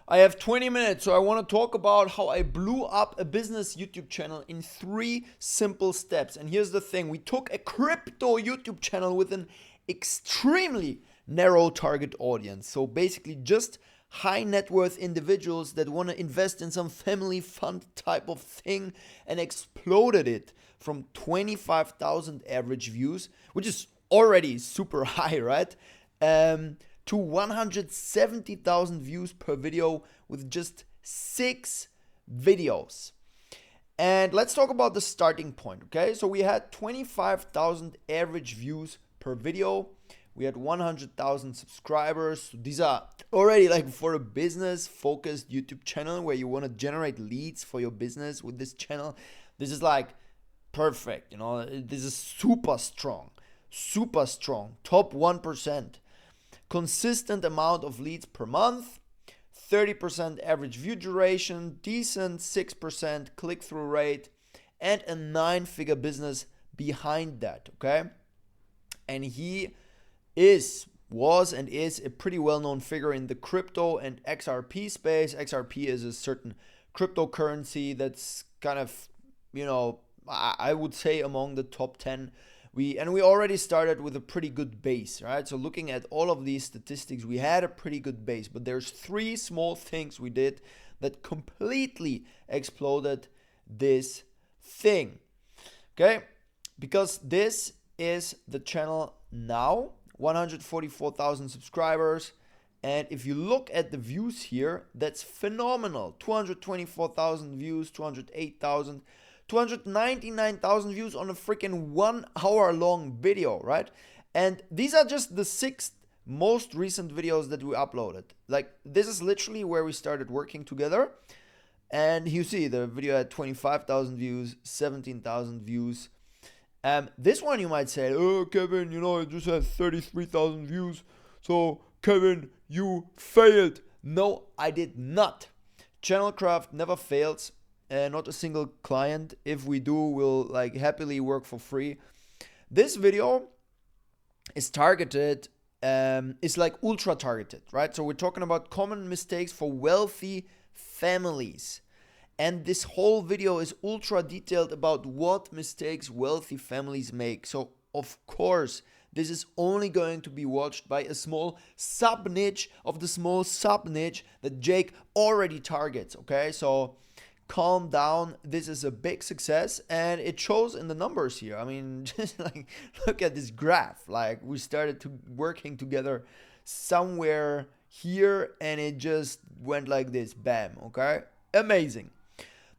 I have 20 minutes, so I want to talk about how I blew up a business YouTube channel in 3 simple steps. And here's the thing, we took a crypto YouTube channel with an extremely narrow target audience. So basically, just high net worth individuals that want to invest in some family fund type of thing, and exploded it from 25,000 average views, which is already super high, right? To 170,000 views per video with just 6 videos. And let's talk about the starting point, okay? So we had 25,000 average views per video. We had 100,000 subscribers. So these are already, like, for a business focused YouTube channel where you want to generate leads for your business with this channel. This is like perfect, this is super strong, top 1%. Consistent amount of leads per month, 30% average view duration, decent 6% click-through rate, and a 9-figure business behind that, okay? And he was and is a pretty well-known figure in the crypto and XRP space. XRP is a certain cryptocurrency that's kind of, I would say among the top 10. We already started with a pretty good base, right? So looking at all of these statistics, we had a pretty good base, but there's 3 small things we did that completely exploded this thing, okay? Because this is the channel now, 144,000 subscribers. And if you look at the views here, that's phenomenal. 224,000 views, 208,000. 299,000 views on a freaking 1 hour long video, right? And these are just the 6 most recent videos that we uploaded. Like, this is literally where we started working together. And you see the video had 25,000 views, 17,000 views. This one you might say, oh, Kevin, it just had 33,000 views. So, Kevin, you failed. No, I did not. Channel craft never fails. Not a single client. If we do, we'll happily work for free. This video is targeted, is ultra targeted, right? So we're talking about common mistakes for wealthy families. And this whole video is ultra detailed about what mistakes wealthy families make. So of course, this is only going to be watched by a small sub niche of the small sub niche that Jake already targets, okay? So calm down. This is a big success, and it shows in the numbers here. I mean, just look at this graph. We started working together somewhere here, and it just went like this. Bam. Okay, amazing.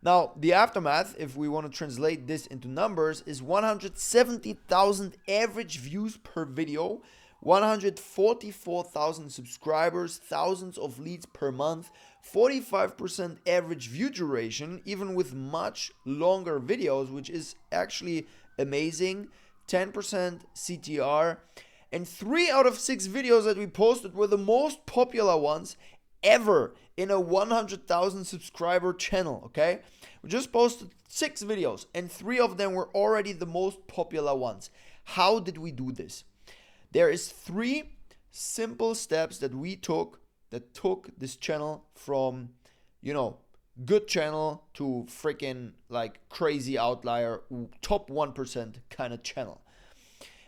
Now the aftermath, if we want to translate this into numbers, is 170,000 average views per video, 144,000 subscribers, thousands of leads per month, 45% average view duration, even with much longer videos, which is actually amazing, 10% CTR, and 3 out of 6 videos that we posted were the most popular ones ever in a 100,000 subscriber channel, okay? We just posted 6 videos, and 3 of them were already the most popular ones. How did we do this? There is 3 simple steps that we took that took this channel from, good channel to freaking crazy outlier, top 1% kind of channel.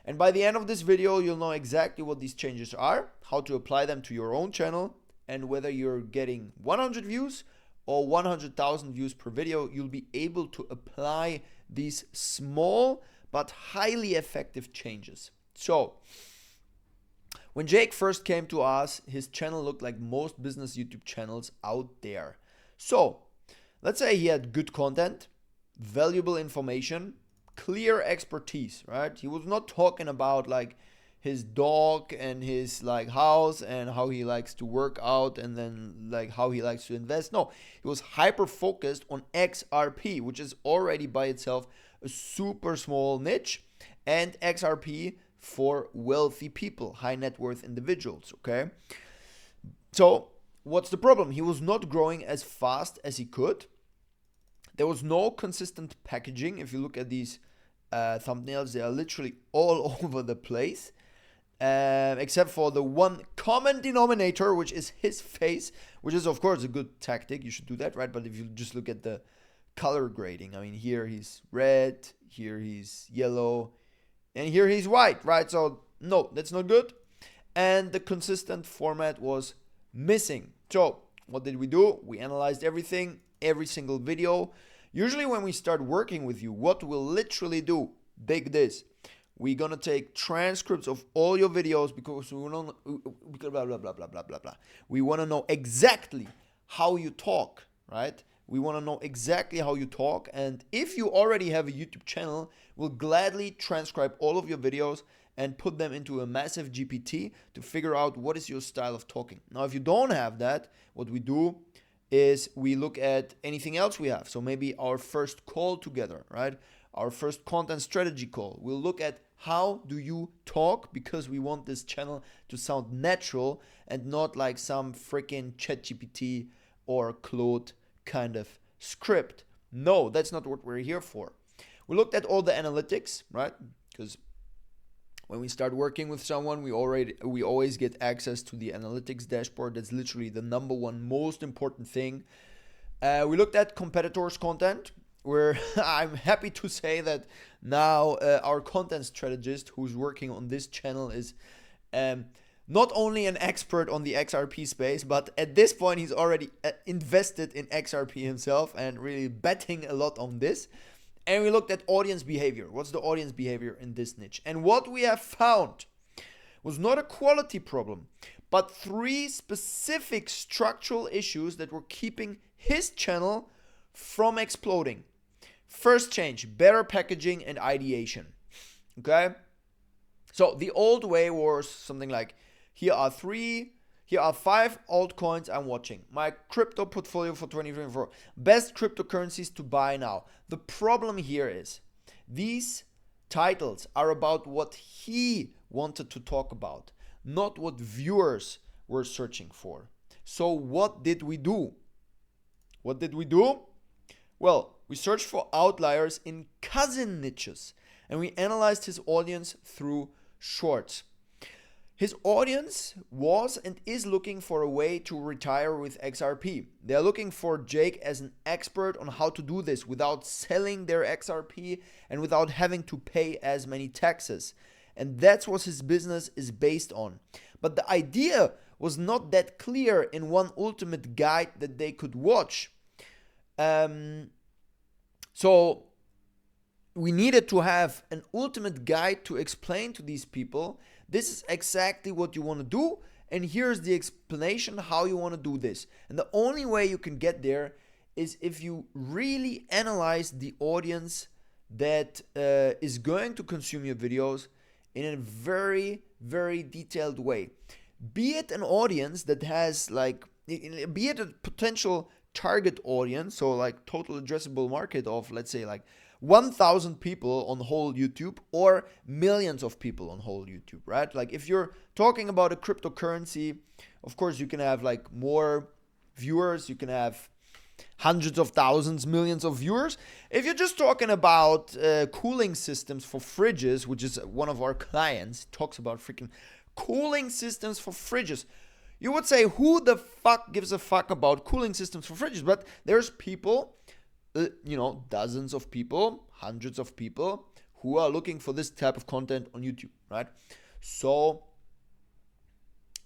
And by the end of this video, you'll know exactly what these changes are, how to apply them to your own channel, and whether you're getting 100 views or 100,000 views per video, you'll be able to apply these small but highly effective changes. So, when Jake first came to us, his channel looked like most business YouTube channels out there. So, let's say he had good content, valuable information, clear expertise, right? He was not talking about his dog and his house and how he likes to work out and then how he likes to invest. No, he was hyper focused on XRP, which is already by itself a super small niche, and XRP for wealthy people, high net worth individuals, okay? So what's the problem? He was not growing as fast as he could. There was no consistent packaging. If you look at these thumbnails, they are literally all over the place. except for the one common denominator, which is his face, which is of course a good tactic. You should do that, right? But if you just look at the color grading, I mean, here he's red, here he's yellow, and here he's white, right? So no, that's not good. And the consistent format was missing. So what did we do? We analyzed everything, every single video. Usually when we start working with you, what we'll literally do, dig this. We're gonna take transcripts of all your videos because we want blah blah blah blah blah blah blah. We want to know exactly how you talk, right? We want to know exactly how you talk, and if you already have a YouTube channel, we'll gladly transcribe all of your videos and put them into a massive GPT to figure out what is your style of talking. Now, if you don't have that, what we do is we look at anything else we have. So maybe our first call together, right? Our first content strategy call. We'll look at how do you talk, because we want this channel to sound natural and not like some freaking ChatGPT or Claude kind of script. No, that's not what we're here for. We looked at all the analytics, right? Because when we start working with someone, we always get access to the analytics dashboard. That's literally the number one most important thing. We looked at competitors' content, where I'm happy to say that now our content strategist who's working on this channel is not only an expert on the XRP space, but at this point he's already invested in XRP himself and really betting a lot on this. And we looked at audience behavior. What's the audience behavior in this niche? And what we have found was not a quality problem, but 3 specific structural issues that were keeping his channel from exploding. First change, better packaging and ideation. Okay? So the old way was something like, here are 5 altcoins I'm watching. My crypto portfolio for 2024. Best cryptocurrencies to buy now. The problem here is these titles are about what he wanted to talk about, not what viewers were searching for. So what did we do? Well, we searched for outliers in cousin niches, and we analyzed his audience through shorts. His audience was and is looking for a way to retire with XRP. They're looking for Jake as an expert on how to do this without selling their XRP and without having to pay as many taxes. And that's what his business is based on. But the idea was not that clear in one ultimate guide that they could watch. So we needed to have an ultimate guide to explain to these people, this is exactly what you want to do, and here's the explanation how you want to do this. And the only way you can get there is if you really analyze the audience that is going to consume your videos in a very, very detailed way. Be it an audience that has be it a potential target audience, so like total addressable market of, let's say, like 1,000 people on whole YouTube or millions of people on whole YouTube, right? Like if you're talking about a cryptocurrency, of course you can have like more viewers, you can have hundreds of thousands, millions of viewers. If you're just talking about cooling systems for fridges, which is one of our clients, talks about freaking cooling systems for fridges. You would say, who the fuck gives a fuck about cooling systems for fridges? But there's people, dozens of people, hundreds of people who are looking for this type of content on YouTube, right? So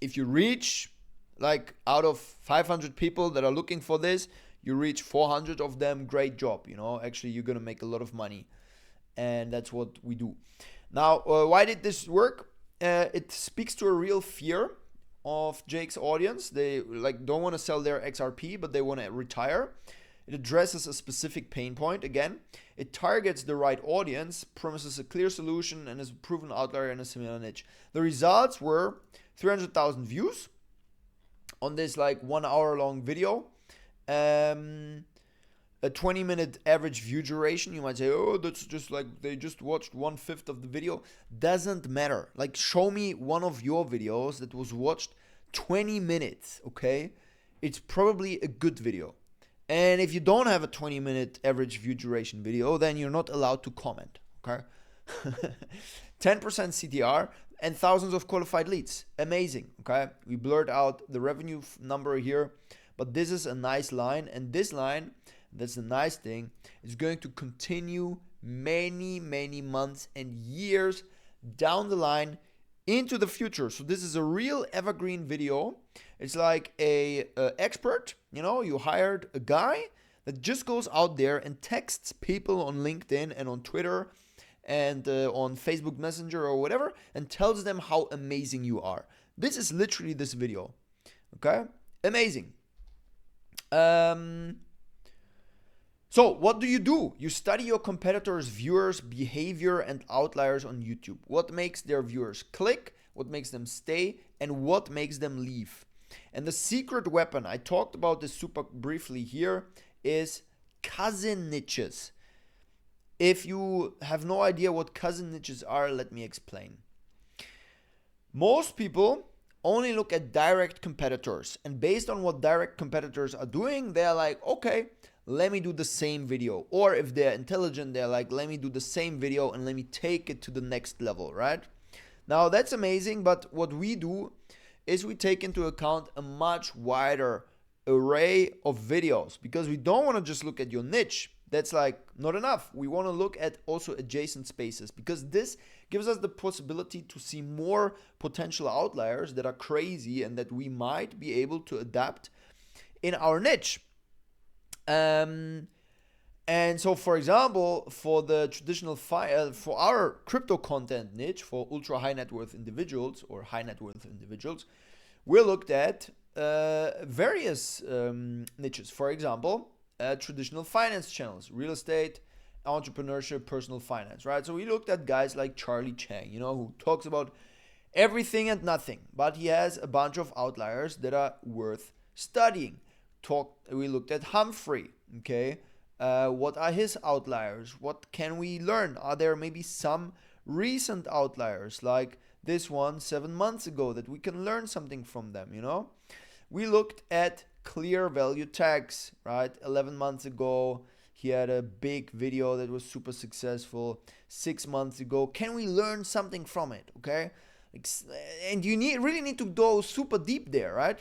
if you reach like out of 500 people that are looking for this, you reach 400 of them, great job. Actually you're going to make a lot of money. And that's what we do. Now, why did this work? It speaks to a real fear of Jake's audience. They don't want to sell their XRP, but they want to retire. It addresses a specific pain point. Again, it targets the right audience, promises a clear solution, and is a proven outlier in a similar niche. The results were 300,000 views on this 1 hour long video. A 20-minute average view duration. You might say, oh, that's just they just watched 1/5 of the video. Doesn't matter. Show me one of your videos that was watched 20 minutes, okay? It's probably a good video. And if you don't have a 20-minute average view duration video, then you're not allowed to comment, okay? 10% CTR. and thousands of qualified leads. Amazing. Okay, we blurred out the revenue number here, but this is a nice line, and this line, that's the nice thing, is going to continue many months and years down the line into the future. So this is a real evergreen video. It's like a expert, you hired a guy that just goes out there and texts people on LinkedIn and on Twitter and on Facebook Messenger or whatever, and tells them how amazing you are. This is literally this video. Okay, amazing. So what do? You study your competitors' viewers' behavior and outliers on YouTube. What makes their viewers click, what makes them stay, and what makes them leave. And the secret weapon, I talked about this super briefly here, is cousin niches. If you have no idea what cousin niches are, let me explain. Most people only look at direct competitors, and based on what direct competitors are doing, they're like, okay, let me do the same video. Or if they're intelligent, they're like, let me do the same video and let me take it to the next level, right? Now that's amazing, but what we do is we take into account a much wider array of videos, because we don't want to just look at your niche. That's like not enough. We want to look at also adjacent spaces, because this gives us the possibility to see more potential outliers that are crazy and that we might be able to adapt in our niche. And so, for example, for the traditional for our crypto content niche for ultra high net worth individuals or high net worth individuals, we looked at various niches. For example, traditional finance channels, real estate, entrepreneurship, personal finance, right? So we looked at guys like Charlie Chang, who talks about everything and nothing, but he has a bunch of outliers that are worth studying. We looked at Humphrey, okay? What are his outliers? What can we learn? Are there maybe some recent outliers like this one 7 months ago that we can learn something from them, We looked at Clear Value Tags, right? 11 months ago, he had a big video that was super successful. 6 months ago, can we learn something from it, okay? And you really need to go super deep there, right?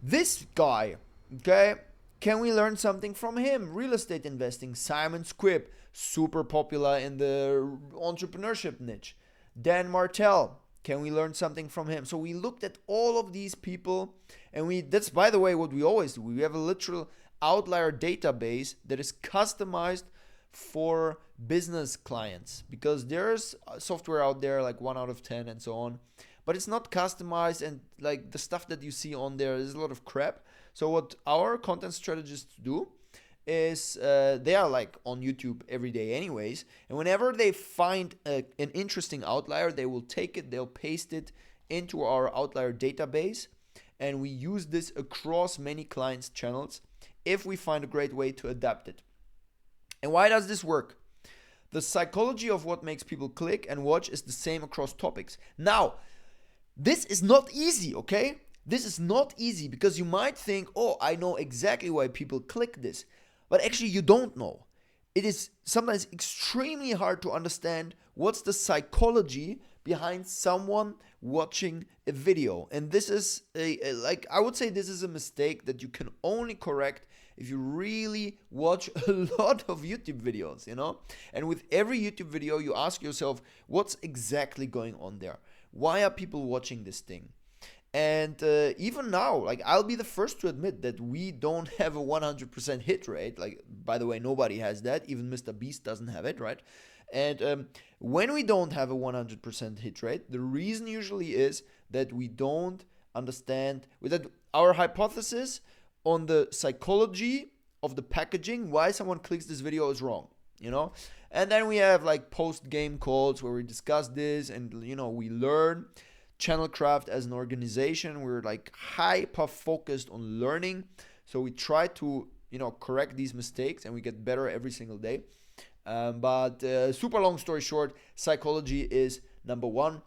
This guy, okay, can we learn something from him? Real estate investing, Simon Squibb, super popular in the entrepreneurship niche. Dan Martell, can we learn something from him? So we looked at all of these people, and that's, by the way, what we always do. We have a literal outlier database that is customized for business clients, because there's software out there like 1 out of 10 and so on, but it's not customized, and like the stuff that you see on there is a lot of crap. So what our content strategists do is they are like on YouTube every day anyways, and whenever they find an interesting outlier, they will take it, they'll paste it into our outlier database, and we use this across many clients' channels if we find a great way to adapt it. And why does this work? The psychology of what makes people click and watch is the same across topics. Now, this is not easy, okay? This is not easy, because you might think, oh, I know exactly why people click this. But actually you don't know. It is sometimes extremely hard to understand what's the psychology behind someone watching a video. And this is I would say this is a mistake that you can only correct if you really watch a lot of YouTube videos, And with every YouTube video, you ask yourself, what's exactly going on there? Why are people watching this thing? And even now, like, I'll be the first to admit that we don't have a 100% hit rate. Like, by the way, nobody has that. Even Mr. Beast doesn't have it, right? And when we don't have a 100% hit rate, the reason usually is that we don't understand, that our hypothesis on the psychology of the packaging, why someone clicks this video, is wrong, And then we have like post-game calls where we discuss this, and we learn. Channelcraft as an organization, we're like hyper focused on learning, so we try to correct these mistakes, and we get better every single day. But super long story short, psychology is number one.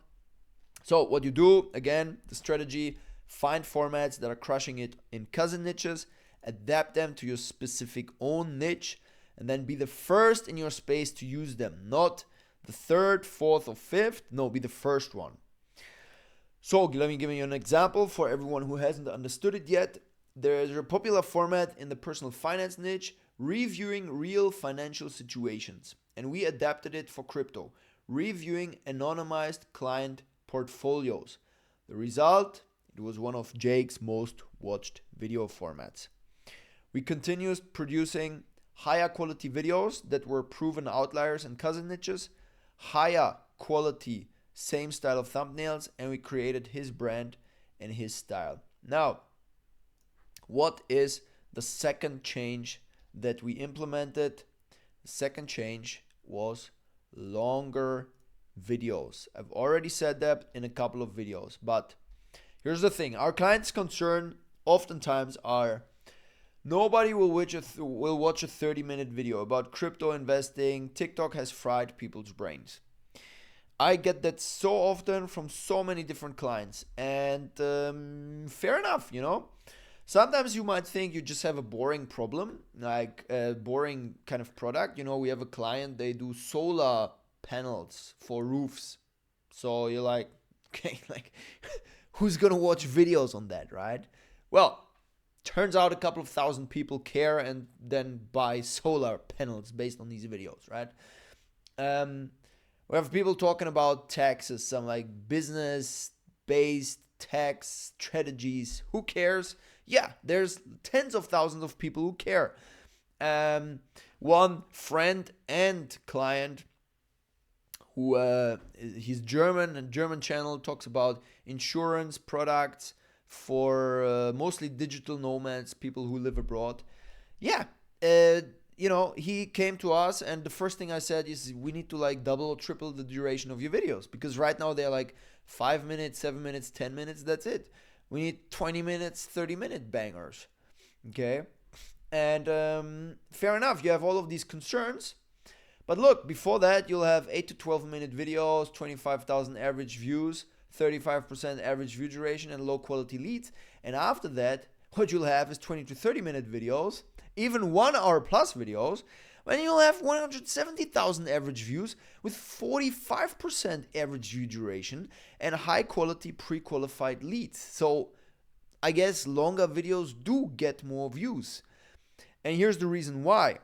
So what you do, again, the strategy: find formats that are crushing it in cousin niches, adapt them to your specific own niche, and then be the first in your space to use them, not The third, fourth, or fifth, no, be the first one. So let me give you an example for everyone who hasn't understood it yet. There is a popular format in the personal finance niche, reviewing real financial situations. And we adapted it for crypto, reviewing anonymized client portfolios. The result, it was one of Jake's most watched video formats. We continued producing higher quality videos that were proven outliers and cousin niches, higher quality, same style of thumbnails, and we created his brand and his style. Now, what is the second change that we implemented? The second change was longer videos. I've already said that in a couple of videos, but here's the thing. Our clients' concern oftentimes are nobody will watch a 30-minute video about crypto investing. TikTok has fried people's brains. I get that so often from so many different clients, and fair enough, Sometimes you might think you just have a boring problem, like a boring kind of product. We have a client, they do solar panels for roofs. So you're like, okay, like who's gonna watch videos on that, right? Well, turns out a couple of thousand people care and then buy solar panels based on these videos, right? We have people talking about taxes, some like business-based tax strategies. Who cares? Yeah, there's tens of thousands of people who care. One friend and client who he's German, and German channel talks about insurance products for mostly digital nomads, people who live abroad. Yeah, he came to us, and the first thing I said is we need to like double or triple the duration of your videos, because right now they're like 5 minutes, 7 minutes, 10 minutes. That's it. We need 20 minutes, 30-minute bangers. Okay. And fair enough, you have all of these concerns. But look, before that, you'll have 8 to 12-minute videos, 25,000 average views, 35% average view duration, and low quality leads. And after that, what you'll have is 20 to 30-minute videos, even 1 hour plus videos, when you'll have 170,000 average views with 45% average view duration and high quality pre-qualified leads. So I guess longer videos do get more views. And here's the reason why.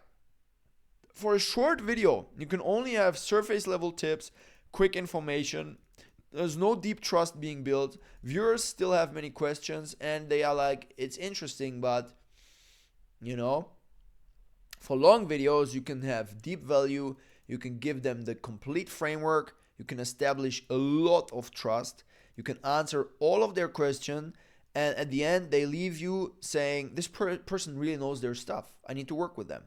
For a short video, you can only have surface level tips, quick information. There's no deep trust being built. Viewers still have many questions, and they are like, it's interesting, but for long videos, you can have deep value. You can give them the complete framework. You can establish a lot of trust. You can answer all of their questions. And at the end, they leave you saying, this person really knows their stuff. I need to work with them.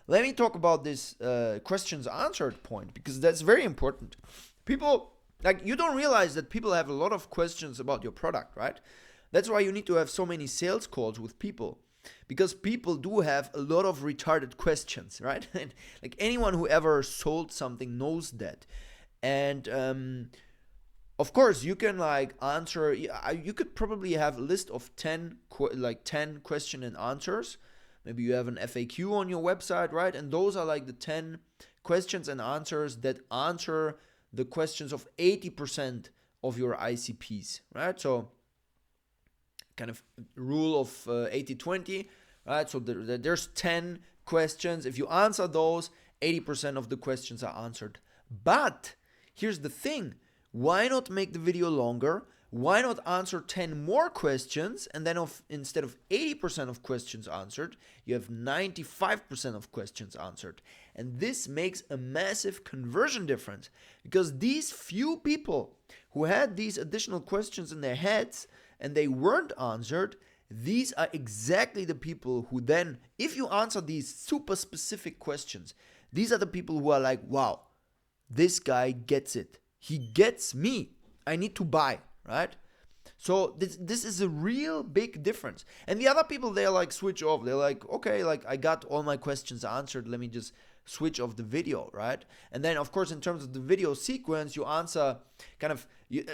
Let me talk about this questions answered point, because that's very important. People, you don't realize that people have a lot of questions about your product, right? That's why you need to have so many sales calls with people. Because people do have a lot of retarded questions, right? And like anyone who ever sold something knows that. And of course, you can answer. You could probably have a list of 10 question and answers. Maybe you have an FAQ on your website, right? And those are like the 10 questions and answers that answer the questions of 80% of your ICPs, right? So kind of rule of 80-20, right? So there's 10 questions. If you answer those, 80% of the questions are answered. But here's the thing. Why not make the video longer? Why not answer 10 more questions, and then instead of 80% of questions answered, you have 95% of questions answered. And this makes a massive conversion difference, because these few people who had these additional questions in their heads and they weren't answered, these are exactly the people who then, if you answer these super specific questions, these are the people who are like, wow, this guy gets it. He gets me. I need to buy, right? So this is a real big difference. And the other people, they're like switch off. They're like, okay, I got all my questions answered. Let me just switch off the video, right? And then, of course, in terms of the video sequence, you answer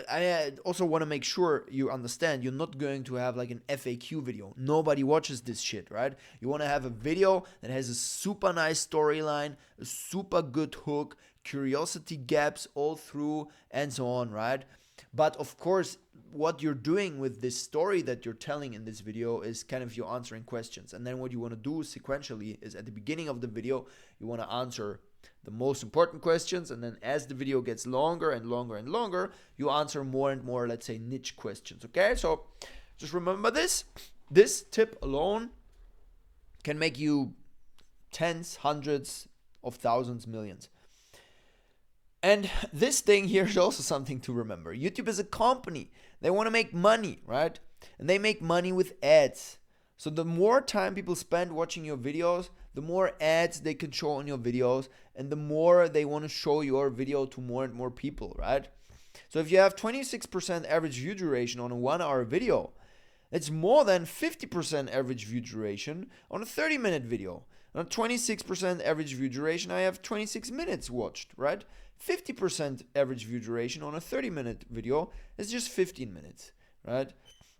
I also want to make sure you understand you're not going to have like an FAQ video. Nobody watches this shit, right? You want to have a video that has a super nice storyline, a super good hook, curiosity gaps all through, and so on, right? But of course, what you're doing with this story that you're telling in this video is kind of you answering questions. And then what you want to do sequentially is at the beginning of the video, you want to answer the most important questions. And then as the video gets longer and longer and longer, you answer more and more, let's say, niche questions. Okay, so just remember this. This tip alone can make you tens, hundreds of thousands, millions. And this thing here is also something to remember. YouTube is a company. They want to make money, right? And they make money with ads. So the more time people spend watching your videos, the more ads they can show on your videos, and the more they want to show your video to more and more people, right? So if you have 26% average view duration on a 1-hour video, it's more than 50% average view duration on a 30-minute video. On a 26% average view duration, I have 26 minutes watched, right? 50% average view duration on a 30-minute video is just 15 minutes, right?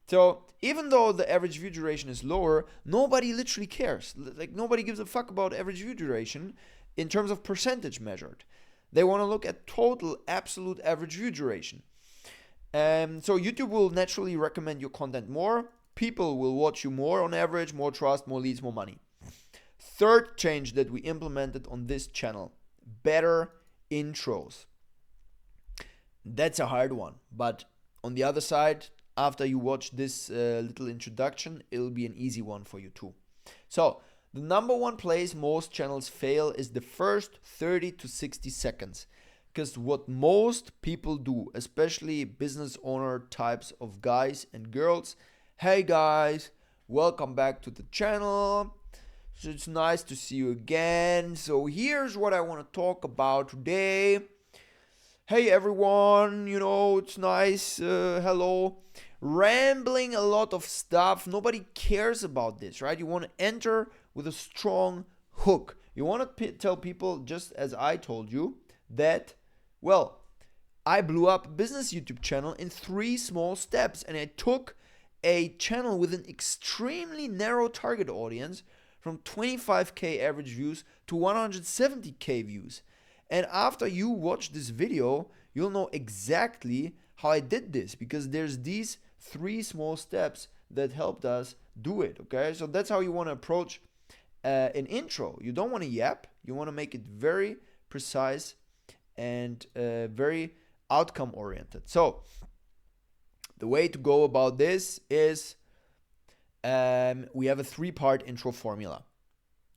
So even though the average view duration is lower, nobody literally cares. Like, nobody gives a fuck about average view duration in terms of percentage measured. They want to look at total absolute average view duration. So YouTube will naturally recommend your content more. People will watch you more on average, more trust, more leads, more money. Third change that we implemented on this channel, better intros. That's a hard one, but on the other side, after you watch this little introduction, it'll be an easy one for you too. So the number one place most channels fail is the first 30 to 60 seconds. Because what most people do, especially business owner types of guys and girls, hey guys, welcome back to the channel. So it's nice to see you again. So here's what I want to talk about today. Hey everyone, it's nice. Hello. Rambling a lot of stuff. Nobody cares about this, right? You want to enter with a strong hook. You want to tell people, just as I told you, that, well, I blew up a business YouTube channel in 3 small steps, and I took a channel with an extremely narrow target audience from 25k average views to 170k views. And after you watch this video, you'll know exactly how I did this, because there's these 3 small steps that helped us do it, okay? So that's how you want to approach an intro. You don't want to yap. You want to make it very precise and very outcome oriented. So the way to go about this is we have a 3-part intro formula.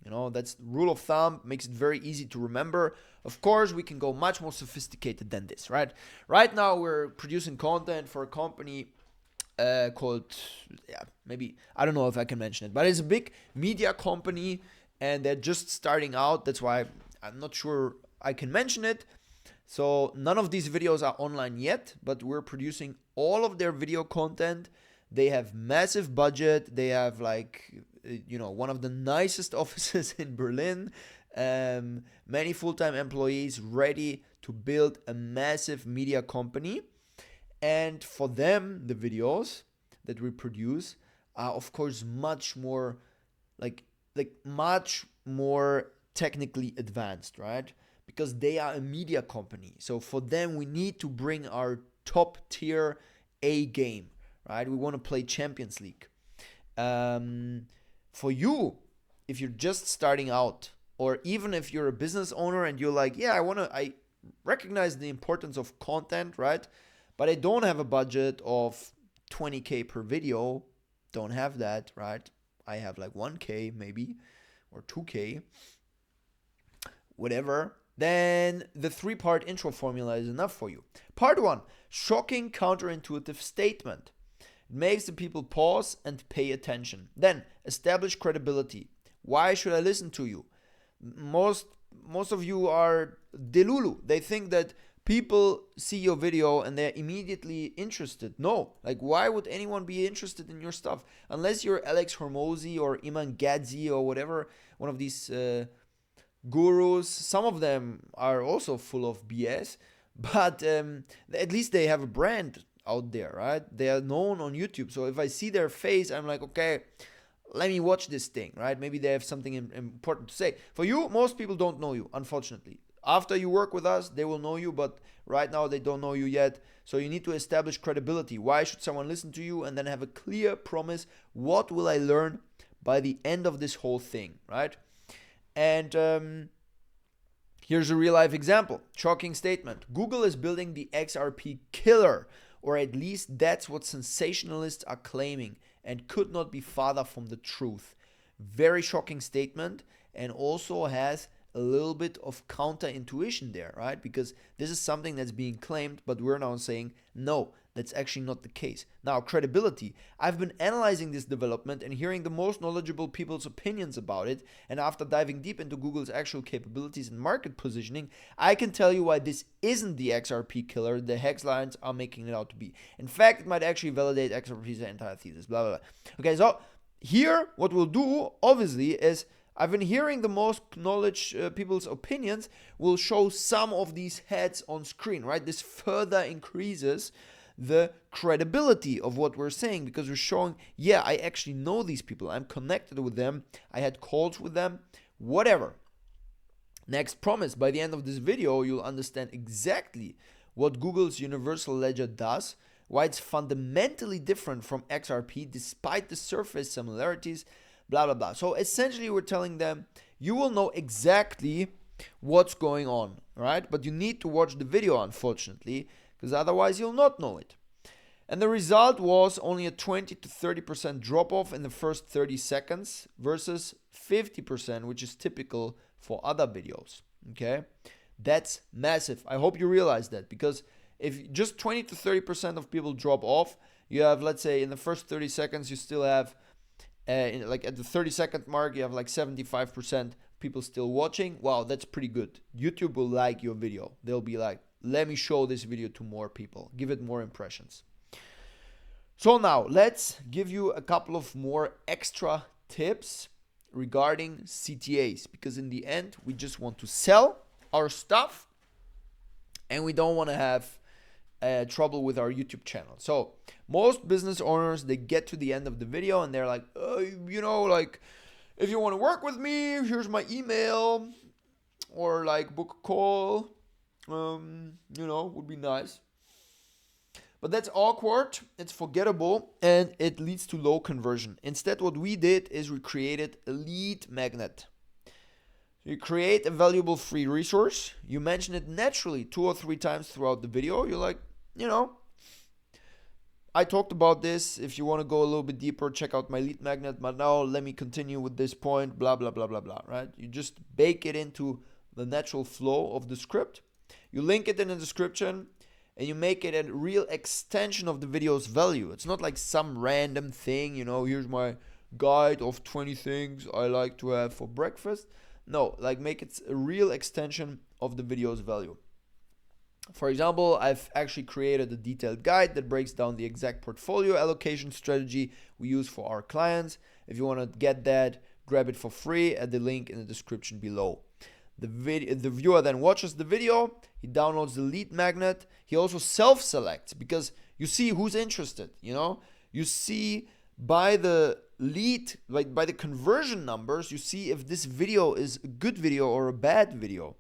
That's the rule of thumb, makes it very easy to remember. Of course, we can go much more sophisticated than this, right? Right now, we're producing content for a company called, maybe, I don't know if I can mention it, but it's a big media company and they're just starting out. That's why I'm not sure I can mention it. So none of these videos are online yet, but we're producing all of their video content. They have massive budget. They have one of the nicest offices in Berlin. Many full-time employees ready to build a massive media company. And for them, the videos that we produce are, of course, much more much more technically advanced, right? Because they are a media company. So for them, we need to bring our top tier A game, right? We want to play Champions League. For you, if you're just starting out, or even if you're a business owner and you're like, I recognize the importance of content, right? But I don't have a budget of 20k per video. Don't have that, right? I have 1k maybe, or 2k, whatever. Then the 3-part intro formula is enough for you. Part 1, shocking counterintuitive statement. It makes the people pause and pay attention. Then establish credibility. Why should I listen to you? Most of you are delulu. They think that people see your video and they're immediately interested. No, why would anyone be interested in your stuff? Unless you're Alex Hormozy or Iman Gadzi or whatever, one of these gurus. Some of them are also full of BS, but at least they have a brand out there, right? They are known on YouTube. So if I see their face, I'm like, okay, let me watch this thing, right? Maybe they have something important to say. For you, most people don't know you, unfortunately. After you work with us, they will know you, but right now they don't know you yet. So you need to establish credibility. Why should someone listen to you? And then have a clear promise. What will I learn by the end of this whole thing, right? And here's a real life example. Shocking statement. Google is building the XRP killer, or at least that's what sensationalists are claiming, and could not be farther from the truth. Very shocking statement, and also has a little bit of counter-intuition there, right? Because this is something that's being claimed, but we're now saying, no, that's actually not the case. Now, credibility. I've been analyzing this development and hearing the most knowledgeable people's opinions about it, and after diving deep into Google's actual capabilities and market positioning, I can tell you why this isn't the XRP killer the headlines are making it out to be. In fact, it might actually validate XRP's entire thesis, blah, blah, blah. Okay, so here, what we'll do, obviously, is I've been hearing the most knowledge people's opinions. Will show some of these heads on screen, right? This further increases the credibility of what we're saying, because we're showing, yeah, I actually know these people. I'm connected with them. I had calls with them, whatever. Next promise, by the end of this video, you'll understand exactly what Google's Universal Ledger does, why it's fundamentally different from XRP despite the surface similarities, blah, blah, blah. So essentially we're telling them, you will know exactly what's going on, right? But you need to watch the video, unfortunately, because otherwise you'll not know it. And the result was only a 20 to 30% drop off in the first 30 seconds versus 50%, which is typical for other videos, okay? That's massive. I hope you realize that, because if just 20 to 30% of people drop off, you have, let's say, in the first 30 seconds, you still have like at the 30-second mark, you have like 75% people still watching. Wow, that's pretty good. YouTube will like your video. They'll be like, let me show this video to more people. Give it more impressions. So now, let's give you a couple of more extra tips regarding CTAs. Because in the end, we just want to sell our stuff. And we don't want to have trouble with our YouTube channel. So most business owners, they get to the end of the video and they're like, like, if you want to work with me, here's my email, or like book a call, would be nice. But that's awkward, it's forgettable, and it leads to low conversion. Instead, what we did is we created a lead magnet. You create a valuable free resource. You mention it naturally 2 or 3 times throughout the video. You're like, I talked about this. If you want to go a little bit deeper, check out my lead magnet. But now let me continue with this point, blah, blah, blah, blah, blah, right? You just bake it into the natural flow of the script. You link it in the description, and you make it a real extension of the video's value. It's not like some random thing, here's my guide of 20 things I like to have for breakfast. No, like make it a real extension of the video's value. For example, I've actually created a detailed guide that breaks down the exact portfolio allocation strategy we use for our clients. If you want to get that, grab it for free at the link in the description below. The viewer then watches the video, he downloads the lead magnet, he also self-selects, because you see who's interested, You see by the lead, like by the conversion numbers, you see if this video is a good video or a bad video.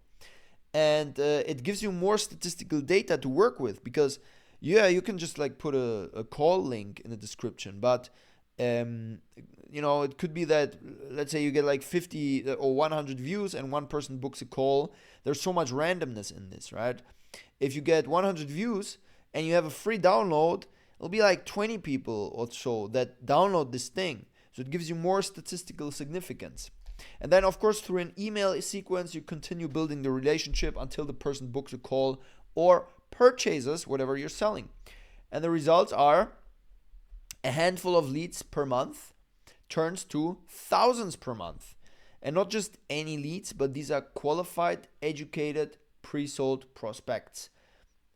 And it gives you more statistical data to work with, because you can just like put a call link in the description, but it could be that, let's say you get like 50 or 100 views and one person books a call. There's so much randomness in this, right? If you get 100 views and you have a free download, it'll be like 20 people or so that download this thing. So it gives you more statistical significance. And then, of course, through an email sequence, you continue building the relationship until the person books a call or purchases whatever you're selling. And the results are a handful of leads per month turns to thousands per month. And not just any leads, but these are qualified, educated, pre-sold prospects.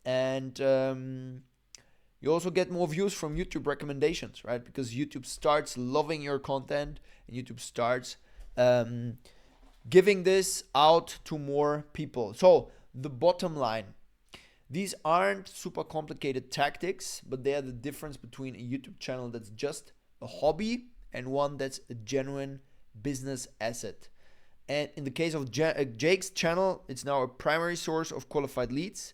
And you also get more views from YouTube recommendations, right? Because YouTube starts loving your content, and YouTube starts giving this out to more people. So the bottom line, these aren't super complicated tactics, but they are the difference between a YouTube channel that's just a hobby and one that's a genuine business asset. And in the case of Jake's channel, it's now a primary source of qualified leads.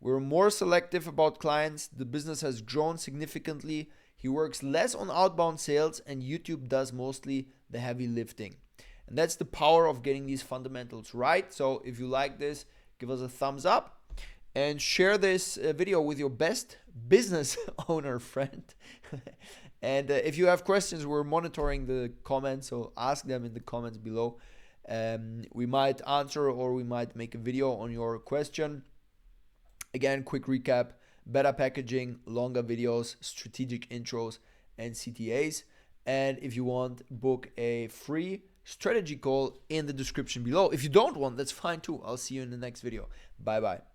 We're more selective about clients. The business has grown significantly. He works less on outbound sales, and YouTube does mostly the heavy lifting. And that's the power of getting these fundamentals right. So if you like this, give us a thumbs up and share this video with your best business owner friend. And if you have questions, we're monitoring the comments, so ask them in the comments below. We might answer, or we might make a video on your question. Again, quick recap: better packaging, longer videos, strategic intros, and CTAs. And if you want, book a free strategy call in the description below. If you don't want, that's fine too. I'll see you in the next video. Bye bye.